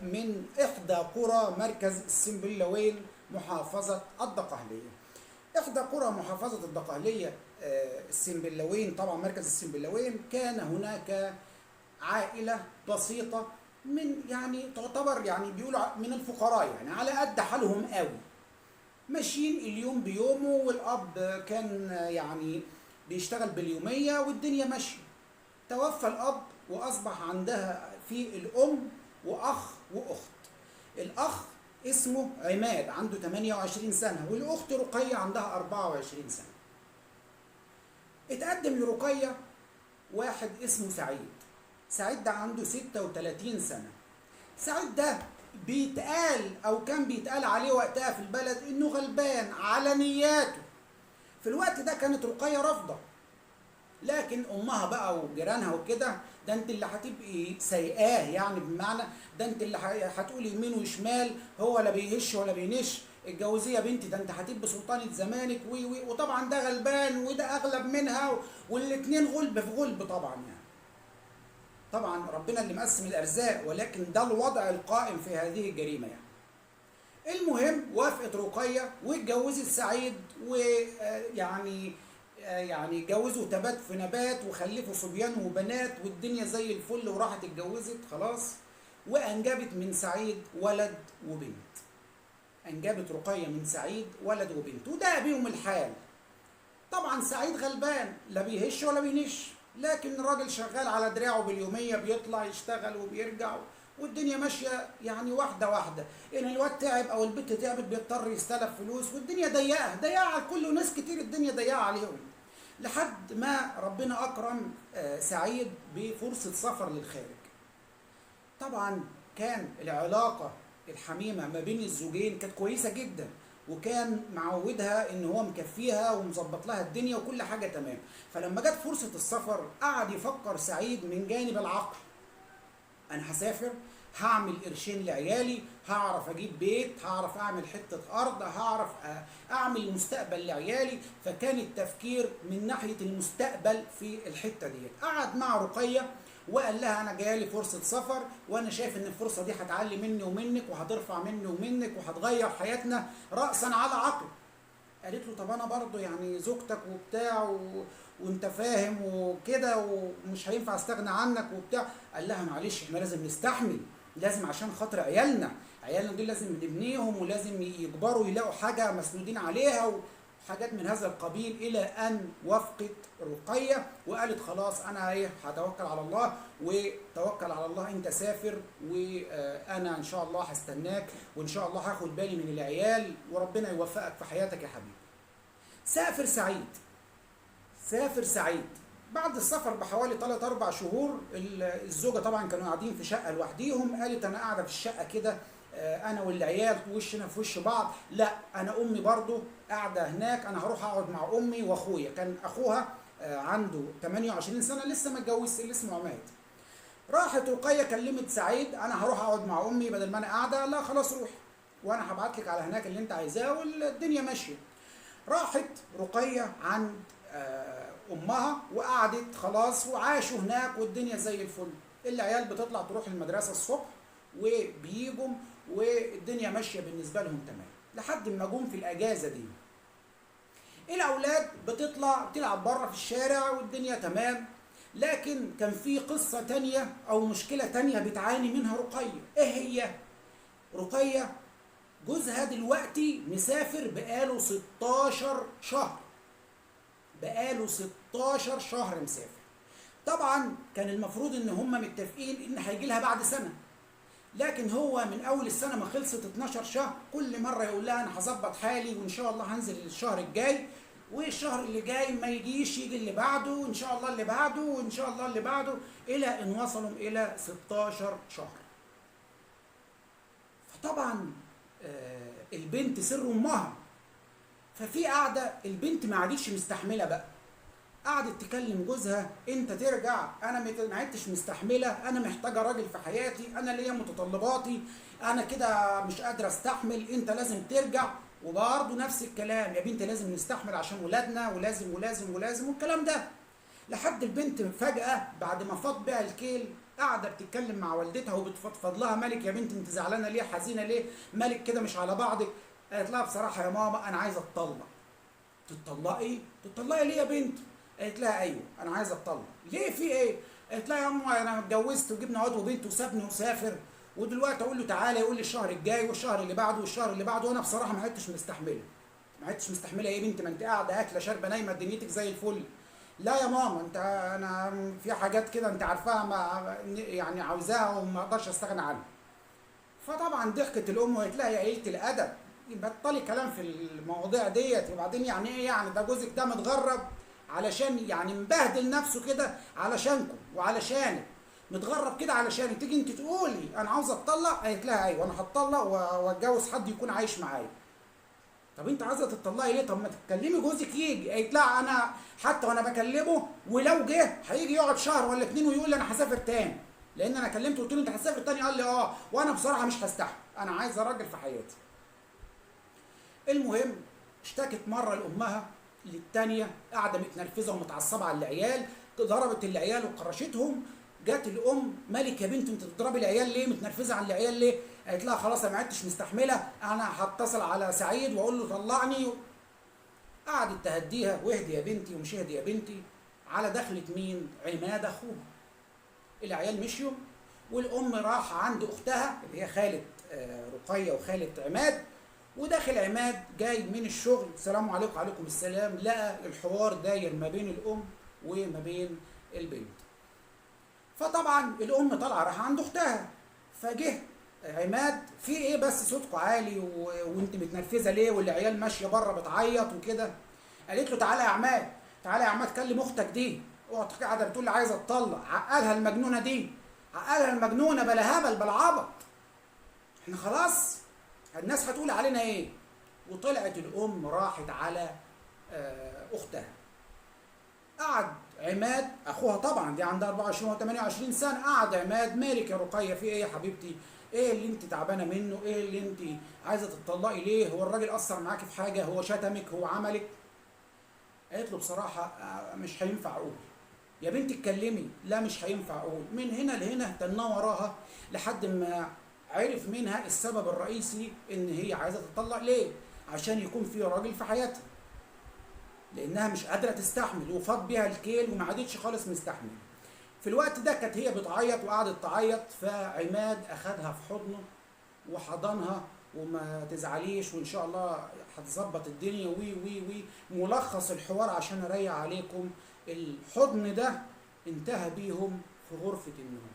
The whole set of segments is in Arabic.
من إحدى قرى مركز السنبلاوين محافظة الدقهلية. إحدى قرى محافظة الدقهلية السنبلاوين، طبعا مركز السنبلاوين، كان هناك عائلة بسيطة من تعتبر بيقولوا من الفقراء، على قد حالهم قوي، ماشيين اليوم بيومه، والأب كان بيشتغل باليومية والدنيا ماشية. توفى الأب وأصبح عندها في الأم وأخ وأخت. الأخ اسمه عماد عنده 28 سنة، والأخت رقية عندها 24 سنة. اتقدم لرقية واحد اسمه سعيد. سعيد ده عنده 36 سنة. سعيد ده بيتقال أو كان بيتقال عليه وقتها في البلد إنه غلبان على نياته. في الوقت ده كانت رقية رافضة، لكن امها بقى وجيرانها وكده، ده انت اللي هتبقي سايقاه، بمعنى ده انت اللي هتقولي يمين وشمال، هو لا بيهش ولا بينش، اتجوزيه يا بنتي، ده انت هتبقي سلطانة زمانك وطبعا ده غلبان وده اغلب منها، والاتنين غلب في غلب طبعا. طبعا ربنا اللي مقسم الارزاق، ولكن ده الوضع القائم في هذه الجريمة. المهم وافقت رقية واتجوزت سعيد، اتجوزوا تبات في نبات وخلفوا صبيان وبنات والدنيا زي الفل، وراحت اتجوزت خلاص، وانجبت من سعيد ولد وبنت. انجبت رقية من سعيد ولد وبنت، وده بيهم الحال. طبعا سعيد غلبان، لا بيهش ولا بينش، لكن الراجل شغال على دراعه باليومية، بيطلع يشتغل وبيرجع، والدنيا ماشيه واحده واحده. ان الواد تعب او البنت تعبت بيضطر يستلف فلوس، والدنيا ضيقه على الكل، وناس كتير الدنيا ضيقه عليهم، لحد ما ربنا اكرم سعيد بفرصه سفر للخارج. طبعا كان العلاقه الحميمه ما بين الزوجين كانت كويسه جدا، وكان معودها ان هو مكفيها ومظبط لها الدنيا وكل حاجه تمام. فلما جت فرصه السفر قعد يفكر سعيد من جانب العقل، انا هسافر، هعمل قرشين لعيالي، هعرف اجيب بيت، هعرف اعمل حته ارض، هعرف اعمل مستقبل لعيالي. فكان التفكير من ناحيه المستقبل في الحته ديت. قعد مع رقيه وقال لها انا جايلي فرصه سفر، وانا شايف ان الفرصه دي هتعلي مني ومنك، وهترفع مني ومنك، وهتغير حياتنا راسا على عقب. قالت له طب انا برضه زوجتك وبتاع وانت فاهم وكده، ومش هينفع استغنى عنك وبتاع. قال لها معلش احنا لازم نستحمل، لازم عشان خاطر عيالنا دول لازم نبنيهم، ولازم يكبروا يلاقوا حاجه مسنودين عليها وحاجات من هذا القبيل. الى ان وافقت رقيه وقالت خلاص انا هتوكل على الله، وتوكل على الله، انت سافر وانا ان شاء الله هستناك، وان شاء الله هاخد بالي من العيال، وربنا يوفقك في حياتك يا حبيبي. سافر سعيد. بعد السفر بحوالي 3-4 شهور، الزوجه طبعا كانوا قاعدين في شقه لوحديهم. قالت انا قاعده في الشقه كده انا والعيال وشنا في وش بعض، لا انا امي برضو قاعده هناك، انا هروح اقعد مع امي واخويا. كان اخوها عنده 28 سنه لسه ما اتجوزش، اللي اسمه عماد. راحت رقيه كلمت سعيد انا هروح اقعد مع امي بدل ما انا قاعده. لا خلاص روحي، وانا هبعت لك على هناك اللي انت عايزاه، والدنيا ماشيه. راحت رقيه عند امها وقعدت خلاص، وعاشوا هناك والدنيا زي الفل. العيال بتطلع تروح المدرسه الصبح وبيجوا، والدنيا ماشيه بالنسبه لهم تمام، لحد ما جم في الاجازه دي. الاولاد بتطلع تلعب بره في الشارع والدنيا تمام، لكن كان في قصه تانيه او مشكله تانيه بتعاني منها رقيه. ايه هي؟ رقيه جوزها دلوقتي مسافر بقاله 16 شهر، بقاله 16 شهر مسافر. طبعا كان المفروض ان هم متفقين ان هيجي لها بعد سنه، لكن هو من اول السنه ما خلصت 12 شهر كل مره يقول لها انا هظبط حالي وان شاء الله هنزل الشهر الجاي، والشهر اللي جاي ما يجيش يجي اللي بعده، وان شاء الله اللي بعده، وان شاء الله اللي بعده، الى ان وصلوا الى 16 شهر. فطبعا البنت سر امها، ففي قاعده البنت ما عادتش مستحمله بقى، قعدت تكلم جوزها انت ترجع، انا ما عدتش مستحمله، انا محتاجه راجل في حياتي، انا ليا متطلباتي، انا كده مش قادره استحمل، انت لازم ترجع. وبرضه نفس الكلام، يا بنت لازم نستحمل عشان ولادنا، ولازم ولازم ولازم والكلام ده. لحد البنت فجأة بعد ما فاض بها الكيل قاعده بتتكلم مع والدتها وبتفضفض لها، مالك يا بنت انت زعلانه ليه، حزينه ليه، مالك كده مش على بعضك. قالت لها بصراحه يا ماما انا عايزه اتطلق. تتطلقي؟ تتطلقي ليه يا بنت؟ قالت لها ايوه انا عايزه اتطلق. ليه في ايه؟ قالت لها يا ماما انا اتجوزت وجبنا واد وبنت وسابني وسافر، ودلوقتي اقول له تعالى يقول لي الشهر الجاي والشهر اللي بعده والشهر اللي بعده، وانا بصراحه ما عدتش مستحمله. ما عدتش مستحمله ايه يا بنت، ما انت قاعده اكله شاربه نايمه دنيتك زي الفل. لا يا ماما انت انا في حاجات كده انت عارفاها ما يعني عاوزاها وما اقدرش استغنى عنها. فطبعا ضحكت الام وقالت لها يا قليله الادب بطلي كلام في المواضيع ديت، وبعدين يعني ايه يعني ده جوزك ده متغرب علشان يعني مبهدل نفسه كده علشانكم وعلشانك، متغرب كده علشان تيجي انت تقولي انا عاوزه اتطلق. قالت لها ايوه انا هتطلق واتجوز حد يكون عايش معايا. طب انت عايزه تطلقي ليه؟ طب ما تتكلمي جوزك يجي. قالت لا انا حتى وانا بكلمه ولو جه هيجي يقعد شهر ولا اتنين ويقول لي انا هسافر تاني، لان انا كلمته قلت له انت هتسافر تاني، قال لي اه، وانا بصراحه مش هستحمل، انا عايزه راجل في حياتي. المهم اشتكت مره لامها للتانيه، قاعده متنرفزه ومتعصبه على العيال، ضربت العيال وقرشتهم. جت الام مالك يا بنت انت بتضربي العيال ليه، متنرفزه على العيال ليه؟ قالت لها خلاص انا ما عدتش مستحمله، انا هتصل على سعيد واقول له طلعني. قعدت تهديها واهدي يا بنتي ومش اهدي يا بنتي، على دخلة مين؟ عماد اخوها. العيال مشيوا والام راح عند اختها اللي هي خاله رقيه وخاله عماد، وداخل عماد جاي من الشغل السلام عليكم وعليكم السلام، لقى الحوار داير ما بين الام وما بين البنت. فطبعا الام طالعه راح عند اختها، فجه عماد في ايه بس صوتكم عالي وانت متنرفزه ليه والعيال ماشيه بره بتعيط وكده. قالت له تعالى يا عماد، تعالى يا عماد كلم اختك دي، اختك قاعده بتقول لي عايزه اتطلق، عقلها المجنونه دي، عقلها المجنونه بلا هبل بلا عبط، احنا خلاص الناس هتقول علينا ايه. وطلعت الام راحت على اختها. قعد عماد اخوها طبعا دي عندها 24 و 28 سنه، قعد عماد مالك يا رقيه في ايه يا حبيبتي، ايه اللي انت تعبانه منه، ايه اللي انت عايزه تطلقي ليه، هو الراجل اثر معاكي في حاجه، هو شتمك، هو عملك؟ قالت له بصراحه مش هينفع اقول. يا بنتي اتكلمي. لا مش هينفع اقول. من هنا لهنا تنى وراها لحد ما عرف منها السبب الرئيسي ان هي عايزه تطلق ليه، عشان يكون في راجل في حياتها، لانها مش قادره تستحمل وفاض بيها الكيل وما عادتش خالص مستحمله. في الوقت ده كانت هي بتعيط وقعدت تعيط، فعماد اخدها في حضنه وحضنها وما تزعليش وان شاء الله هتظبط الدنيا وي وي وي. ملخص الحوار عشان اريح عليكم، الحضن ده انتهى بيهم في غرفه النوم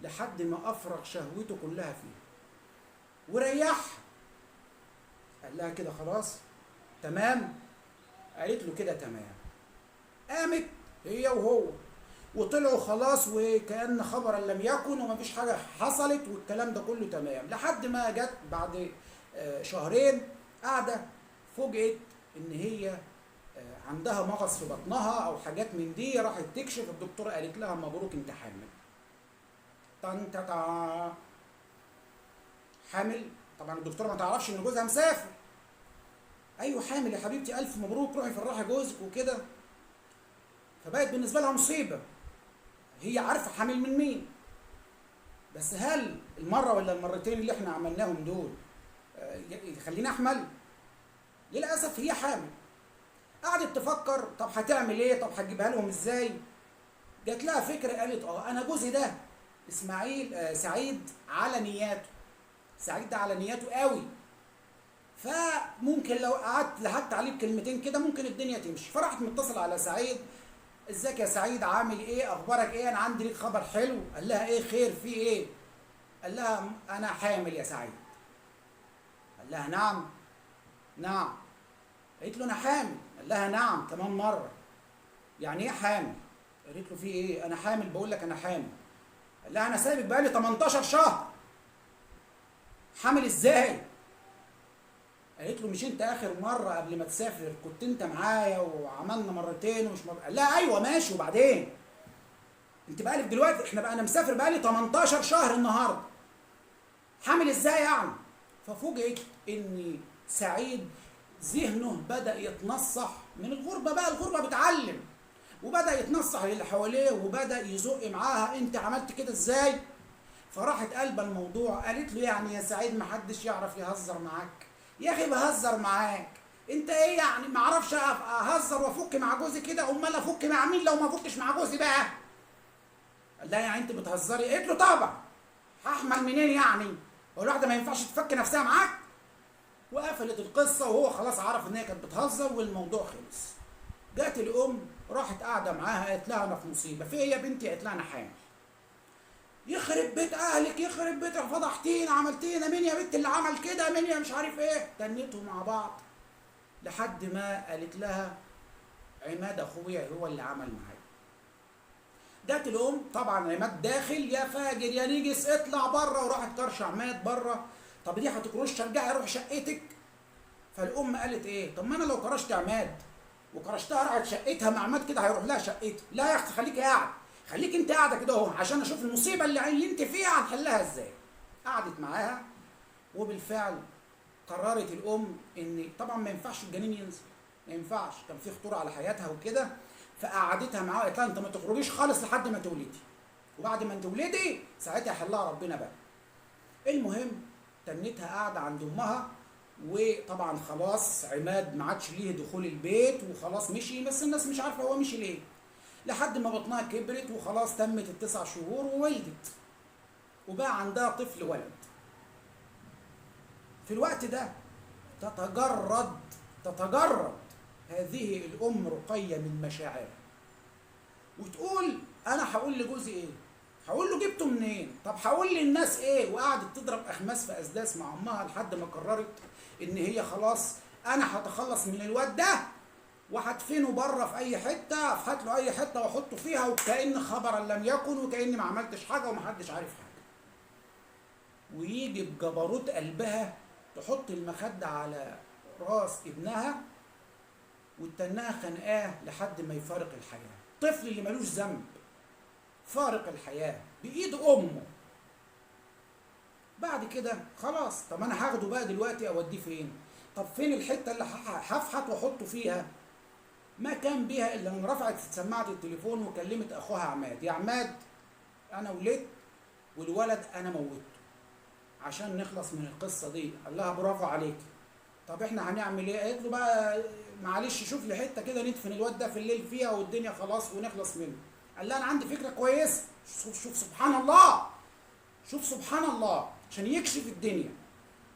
لحد ما افرغ شهوته كلها فيه وريحها. قال لها كده خلاص تمام؟ قالت له كده تمام. قامت هي وهو وطلعوا خلاص وكأن خبرا لم يكن ومفيش حاجة حصلت والكلام ده كله تمام، لحد ما جت بعد شهرين قاعدة فوجئت ان هي عندها مغص في بطنها او حاجات من دي، راحت تكشف، الدكتورة قالت لها مبروك انت حامل. طنطا حامل. طبعا الدكتورة ما تعرفش ان جوزها مسافر. ايوه حامل يا حبيبتي الف مبروك، روحي فرحي جوزك وكده. فبقت بالنسبه لها مصيبه، هي عارفه حامل من مين، بس هل المره ولا المرتين اللي احنا عملناهم دول يخليني احمل؟ للاسف هي حامل. قعدت تفكر طب هتعمل ايه، طب هتجيبها لهم ازاي. جات لها فكره، قالت انا جوزي ده اسماعيل سعيد على نياته، سعيد ده على نياته قوي، فممكن لو قعدت لحقت عليه بكلمتين كده ممكن الدنيا تمشي. فراحت متصله على سعيد، ازيك يا سعيد عامل ايه، اخبارك ايه، انا عندي ليك خبر حلو. قال لها ايه خير في ايه؟ قال لها انا حامل يا سعيد. قال لها نعم نعم. قالت له انا حامل. قال لها نعم كمان مره. يعني ايه حامل؟ قالت له في ايه؟ انا حامل بقول لك انا حامل. قال لها انا سايبك بقالي 18 شهر، حامل ازاي؟ قالت له مش انت اخر مره قبل ما تسافر كنت انت معايا وعملنا مرتين ومش قال لا ايوه ماشي وبعدين انت بقالك دلوقتي احنا بقى انا مسافر بقالي 18 شهر النهارده، حامل ازاي يعني؟ ففوجئت ان سعيد ذهنه بدا يتنصح من الغربه، بقى الغربه بتعلم، وبدأ يتنصح للي حواليه وبدأ يزق معاها، انت عملت كده ازاي؟ فراحت قلبة الموضوع، قالت له يعني يا سعيد محدش يعرف يهزر معاك. يا اخي بهزر معاك، انت ايه يعني ما اعرفش اهزر وافك مع جوزي كده؟ امال افك مع مين لو ما فكش مع جوزي بقى؟ قال لها يعني انت بتهزري؟ قالت له طبعا، هحمل منين يعني؟ هو الواحده ما ينفعش تفك نفسها معاك؟ وقفلت القصه وهو خلاص عرف ان هي كانت بتهزر والموضوع خلص. جات الام راحت قاعده معاها، قالت لها انا في مصيبه. في ايه يا بنتي؟ قالت لها انا حامل. يخرب بيت اهلك، يخرب بيتك، فضحتينا، عملتينا، مين يا بنت اللي عمل كده، مين يا مش عارف ايه. تنيتوا مع بعض لحد ما قالت لها عماد اخويا هو اللي عمل معايا. جت الام طبعا، عماد داخل، يا فاجر يا نجس اطلع بره، وراحت كرش عماد بره. طب دي هتكرش، ارجعي روح شقتك. فالام قالت ايه؟ طب ما انا لو كرشت عماد وكرشتها راحت شقتها مع عماد كده هيروح لها شقتها. لا يا اختي خليكي قاعده، خليك انت قاعده كده اهو عشان اشوف المصيبه اللي انت فيها هنحلها ازاي. قعدت معاها وبالفعل قررت الام ان طبعا ما ينفعش الجنين ينزل، ما ينفعش، كان في خطوره على حياتها وكده. فقعدتها معاها وقالت لها انت ما تخرجيش خالص لحد ما تولدي، وبعد ما تولدي ساعتها يحلها ربنا بقى. المهم تنتها قاعده عند امها، وطبعا خلاص عماد ما عادش ليه دخول البيت وخلاص مشي، بس الناس مش عارفه هو مشي ليه. لحد ما بطنها كبرت وخلاص تمت ال9 شهور وولدت، وبقى عندها طفل ولد. في الوقت ده تتجرد هذه الام رقيه من مشاعرها وتقول انا هقول لجوزي ايه؟ هقول له جبته منين؟ طب هقول للناس ايه؟ وقعدت تضرب اخماس في اسداس مع امها لحد ما قررت ان هي خلاص انا هتخلص من الواد ده وهدفنه بره في اي حته، افحت له اي حته واحطه فيها وكأن خبرا لم يكن وكأني ما عملتش حاجه ومحدش عارف حاجه. ويجي بجبروت قلبها تحط المخده على راس ابنها وتنها خنقاه لحد ما يفارق الحياه. طفل اللي ملوش ذنب فارق الحياه بايد امه. بعد كده خلاص، طب انا هاخده بقى دلوقتي اوديه فين؟ طب فين الحته اللي هفحت واحطه فيها؟ ما كان بيها الا ان رفعت سماعه التليفون وكلمت اخوها عماد، يا عماد انا ولدت والولد انا موته عشان نخلص من القصه دي. قال لها برافو عليك. طب احنا هنعمل ايه؟ قالت له بقى معلش شوف لي حته كده ندفن الواد ده في الليل فيها والدنيا خلاص ونخلص منه. قال لها انا عندي فكره كويسه. شوف سبحان الله، شوف سبحان الله عشان يكشف الدنيا.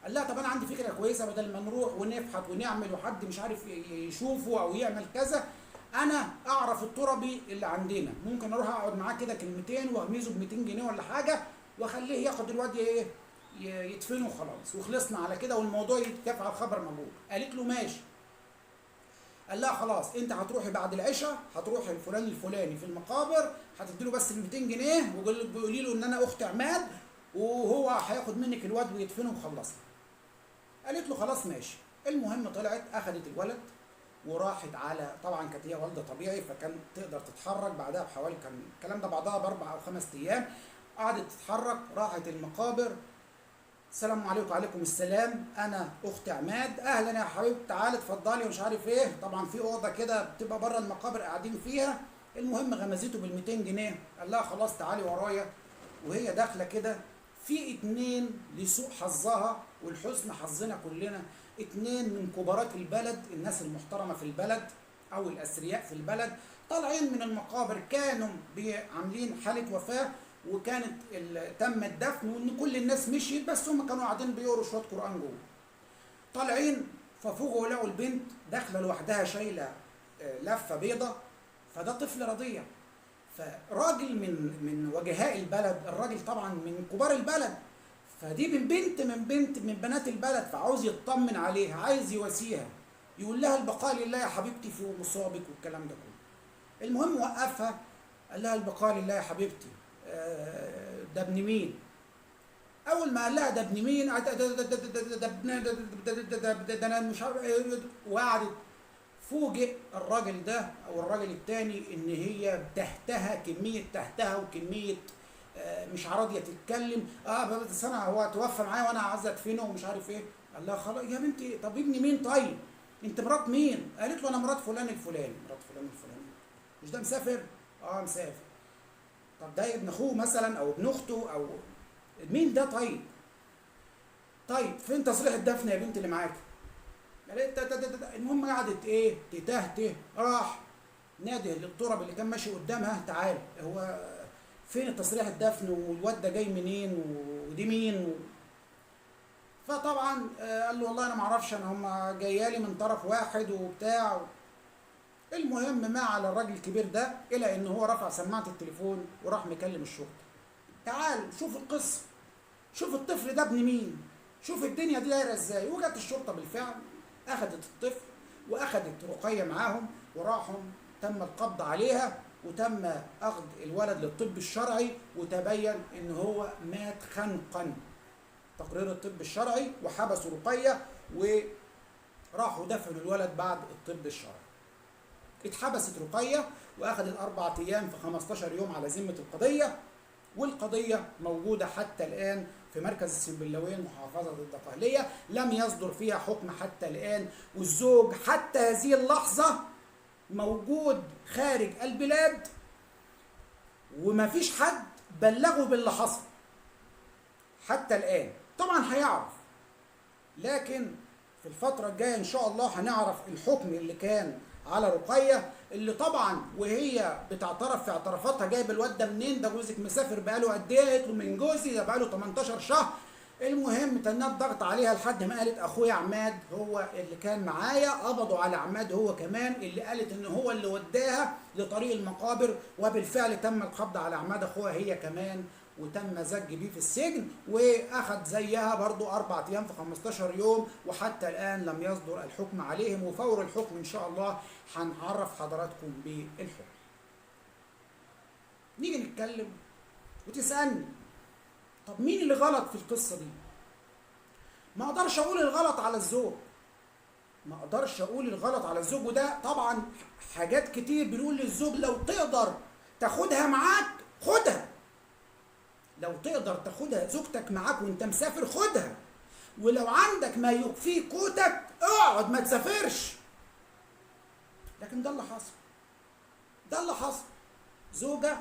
قال لها طب انا عندي فكره كويسه، بدل ما نروح ونفحت ونعمل وحد مش عارف يشوفه او يعمل كذا، انا اعرف التربي اللي عندنا، ممكن اروح اقعد معاه كده كلمتين واغمزه ب 200 جنيه ولا حاجه واخليه ياخد الواد ايه يدفنه وخلاص وخلصنا على كده والموضوع يتكافئ على الخبر مبروك. قالت له ماشي. قال لها خلاص انت هتروحي بعد العشاء، هتروحي الفلان الفلاني في المقابر، هتدي له بس ال 200 جنيه وقولي له ان انا اخت عماد وهو هياخد منك الواد ويدفنه وخلصنا. قالت له خلاص ماشي. المهم طلعت اخذت الولد وراحت على، طبعا كانت هي والده طبيعي فكان تقدر تتحرك بعدها بحوالي، كان الكلام ده بعدها ب4 أو 5 ايام. قعدت تتحرك، راحت المقابر. السلام عليكم. وعليكم السلام، انا اخت عماد. اهلا يا حبيبتي تعالي اتفضلي ومش عارف ايه. طبعا في اوضه كده بتبقى بره المقابر قاعدين فيها. المهم غمزته بال 200 جنيه. قال لها خلاص تعالي ورايا. وهي داخله كده في 2 لسوء حظها والحسن حظنا كلنا، 2 من كبارات البلد، الناس المحترمه في البلد او الاثرياء في البلد، طالعين من المقابر، كانوا عاملين حاله وفاه وكانت تم الدفن وان كل الناس مشيت بس هم كانوا قاعدين بيقروا شويه قران جوه. طالعين ففوجئوا لقوا البنت داخله لوحدها شايله لفه بيضه، فده طفل رضيع. فراجل من وجهاء البلد، الراجل طبعا من كبار البلد، فدي من بنات البلد، فعاوز يطمن عليها، عايز يواسيها، يقول لها البقاء لله يا حبيبتي في مصابك والكلام ده كله. المهم وقفها قال لها البقاء لله يا حبيبتي، ده ابن مين؟ اول ما قال لها ده ابن مين ده انا مش عارف، وقعدت فوجئ الراجل ده او الراجل الثاني ان هي تهتها كميه تهتها وكميه مش راضيه تتكلم. بس انا هو توفى معايا وانا عايزه ادفنه ومش عارف ايه. قال لها خلاص يا بنتي، طب ابن مين؟ طيب انت مرات مين؟ قالت له انا مرات فلان الفلاني. مرات فلان الفلاني؟ مش ده مسافر؟ اه مسافر. طب ده ابن اخوه مثلا او ابن اخته او مين ده؟ طيب طيب فين تصريح الدفن يا بنت اللي معاك؟ قالت المهم قعدت ايه تتهته، راح نادي التراب اللي كان ماشي قدامها، تعال هو فين التصريح الدفن والواد ده جاي منين ودي مين فطبعا قال له والله انا ما اعرفش، انا هم جايالي من طرف واحد وبتاع. المهم ما على الراجل الكبير ده الى ان هو رفع سماعه التليفون وراح مكلم الشرطه. تعال شوف القصه، شوف الطفل ده ابن مين، شوف الدنيا دي دايره ازاي. وجت الشرطه بالفعل، اخذت الطفل واخذت رقيه معاهم وراحوا تم القبض عليها وتم اخذ الولد للطب الشرعي، وتبين ان هو مات خنقا. تقرير الطب الشرعي، وحبسوا رقيه وراحوا دفنوا الولد بعد الطب الشرعي. اتحبست رقيه واخذت 4 ايام في 15 يوم على ذمه القضيه، والقضيه موجوده حتى الان في مركز السنبلاوين محافظه الدقهليه، لم يصدر فيها حكم حتى الان. والزوج حتى هذه اللحظه موجود خارج البلاد ومفيش حد بلغه باللي حصل حتى الان. طبعا هيعرف، لكن في الفتره الجايه ان شاء الله هنعرف الحكم اللي كان على رقيه، اللي طبعا وهي بتعترف في اعترافاتها جايب الواد ده منين، ده جوزك مسافر بقاله قد ايه؟ قالت له من جوزي ده بقاله 18 شهر. المهم تنات ضغط عليها لحد ما قالت اخويا عماد هو اللي كان معايا. قبضوا على عماد هو كمان، اللي قالت ان هو اللي وداها لطريق المقابر، وبالفعل تم القبض على عماد اخوها هي كمان، وتم زج بيه في السجن، واخد زيها برضو 4 ايام في 15 يوم، وحتى الان لم يصدر الحكم عليهم. وفور الحكم ان شاء الله هنعرف حضراتكم بالحكم. نيجي نتكلم وتسالني طب مين اللي غلط في القصه دي؟ ما اقدرش اقول الغلط على الزوج، ما اقدرش اقول الغلط على الزوج. وده طبعا حاجات كتير بنقول للزوج لو تقدر تاخدها معاك خدها، لو تقدر تاخدها زوجتك معاك وانت مسافر خدها، ولو عندك ما يكفي قوتك اقعد ما تسافرش. لكن ده اللي حصل، ده اللي حصل. زوجة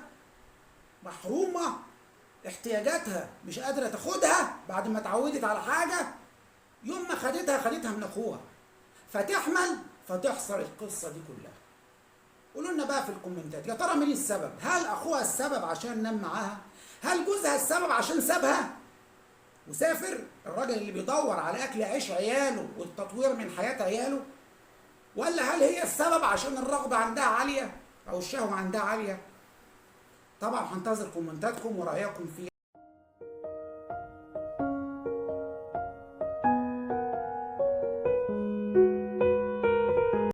محرومة احتياجاتها مش قادرة تاخدها بعد ما اتعودت على حاجة، يوم ما خدتها من اخوها، فتحمل فتحصل القصة دي كلها. قولوا لنا بقى في الكومنتات يا ترى مين السبب؟ هل اخوها السبب عشان نام معاها؟ هل جوزها السبب عشان سابها وسافر؟ الراجل اللي بيدور على اكل عيش عياله والتطوير من حياة عياله؟ ولا هل هي السبب عشان الرغبة عندها عالية او الشهوة عندها عالية؟ طبعا هنتظر كومنتاتكم ورأيكم في